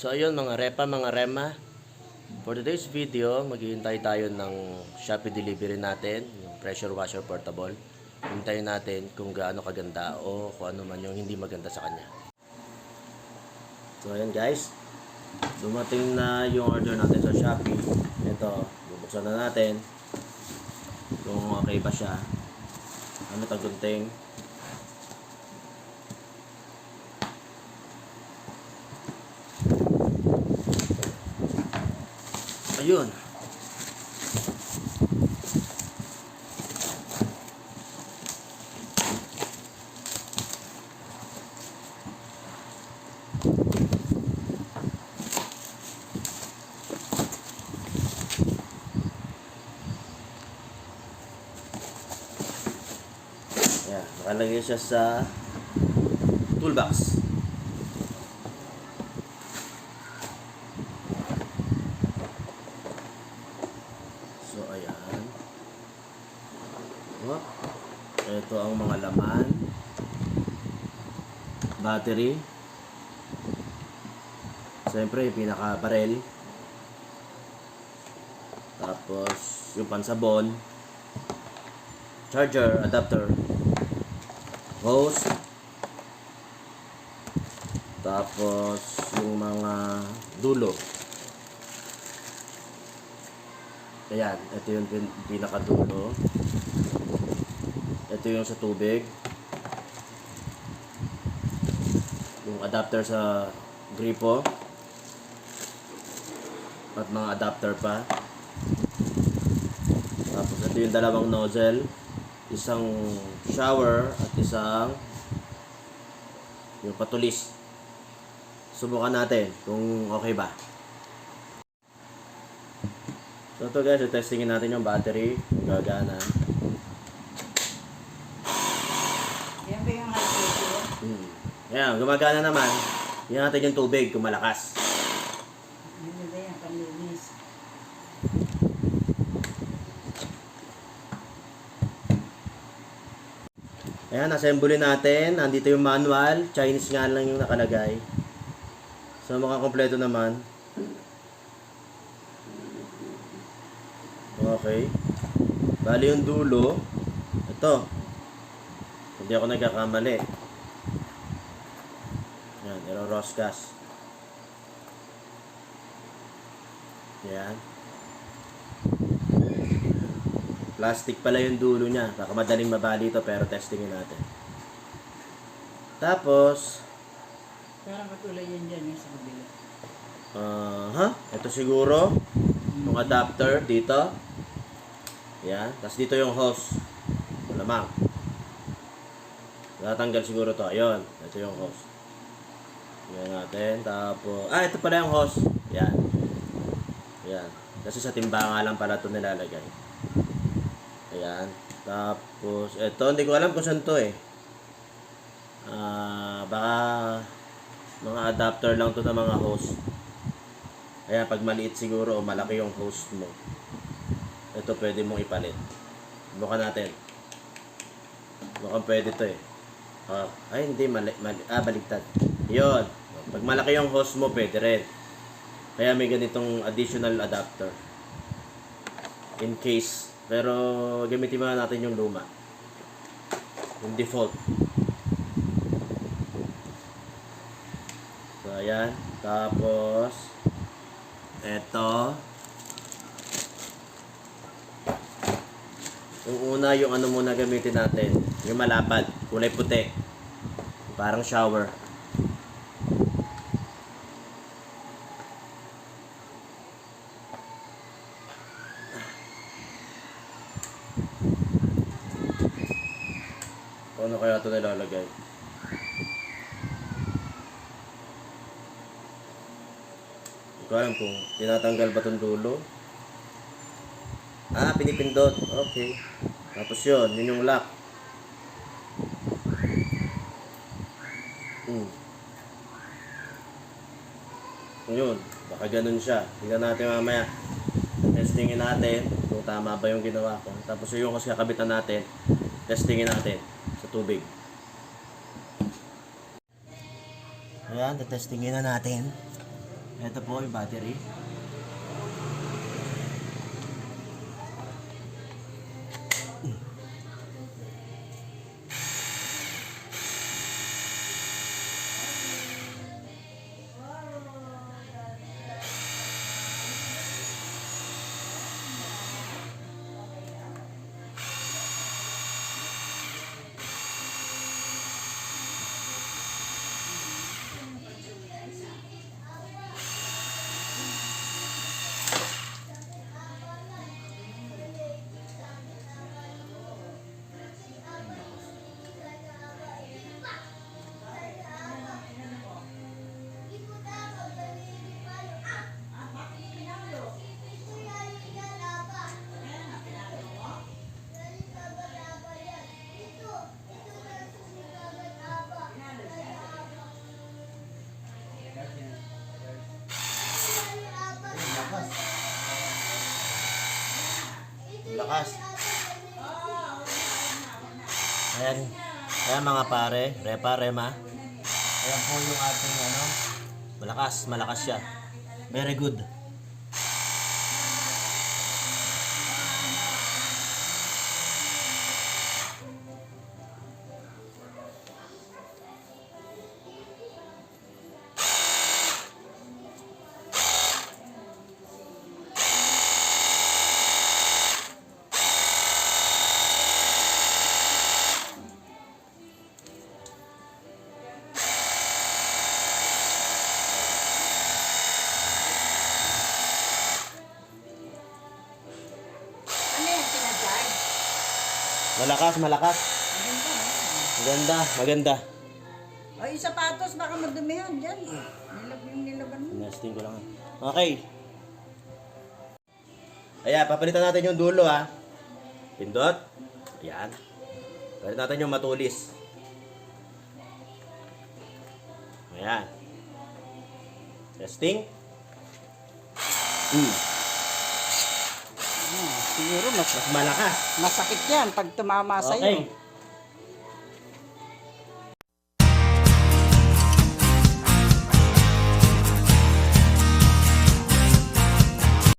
So ayun mga repa, mga rema. For today's video, maghihintay tayo ng Shopee delivery natin, yung pressure washer portable. Hintayin natin kung gaano kaganda o kung ano man yung hindi maganda sa kanya. So ayun guys, dumating na yung order natin sa Shopee. Ito, bubuksan na natin kung okay ba siya. Ano tagunting. Ayun. Ayan, nakalagay siya sa toolbox. So, ayan. Oh, ito ang mga laman. Battery. Siyempre, yung pinaka-barrel. Tapos, yung pansabon. Charger, adapter. Hose. Tapos, yung mga dulo. Ayan, ito yung pinakadulo. Ito yung sa tubig. Yung adapter sa gripo. At mga adapter pa. Tapos ito yung dalawang nozzle. Isang shower at isang yung patulis. Subukan natin kung okay ba. So ito guys, testingin natin yung battery. Gagana. Yan ba yung high pressure? Ayan, gumagana naman. Yan natin yung tubig kung malakas. Ano ba yan? Panlinis. Ayan, assemble natin. Nandito yung manual. Chinese nga lang yung nakalagay. So mukhang kompleto naman. Okay. Bali yung dulo. Ito. Hindi ako nagkakamali. Ayan, iro-roscas. Ayan. Plastic pala yung dulo niya. Baka madaling mabali ito pero testingin natin. Tapos, Parang katulad yan dyan yung sa kabila. ito siguro. Yung adapter dito. Ayan. Tapos dito yung hose. Malamang. Tatanggal siguro to. Ayun. Ito yung hose. Ayan natin. Tapos, ito pala yung hose. Ayan. Ayan. Kasi sa timbangan lang pala ito nilalagay. Ayan. Tapos, ito. Hindi ko alam kung saan to eh. Baka mga adapter lang to ng mga hose. Ayan. Pag maliit siguro o malaki yung hose mo. Ito pwede mong ipalit. Bukan natin. Mukhang pwede to eh. Ay, hindi. Baligtad. Yun. Pag malaki yung hose mo, pwede rin. Kaya may ganitong additional adapter. In case. Pero, gamitin muna natin yung luma. Yung default. So, ayan. Tapos, eto. Yung una, yung ano muna gamitin natin. Yung malapad. Kulay puti. Parang shower. Ano kaya ito nilalagay? Hindi ko alam kung tinatanggal ba itong dulo. Pinipindot. Okay. Tapos yun yung lock. Yun. Baka ganun siya. Tingnan natin mamaya. Testingin natin kung tama ba yung ginawa ko. Tapos yung kasi kakabitan natin. Testingin natin sa tubig. Ayan, testingin na natin. Ito po yung battery. Lakas. Ayan. Ayan mga pare, repa, rema. Ayan po yung ating ano. Malakas siya. Very good. Ano yan, sinacharge? Malakas. Ang ganda, Maganda. O, yung sapatos, baka madumihan dyan. Yung nilaban mo. Nesting ko lang. Okay. Ayan, papalitan natin yung dulo ha. Pindot. Ayan. Palitan natin yung matulis. Ayan. Testing. Siguro mas Mas malakas. masakit yan pag tumama sa'yo. Okay.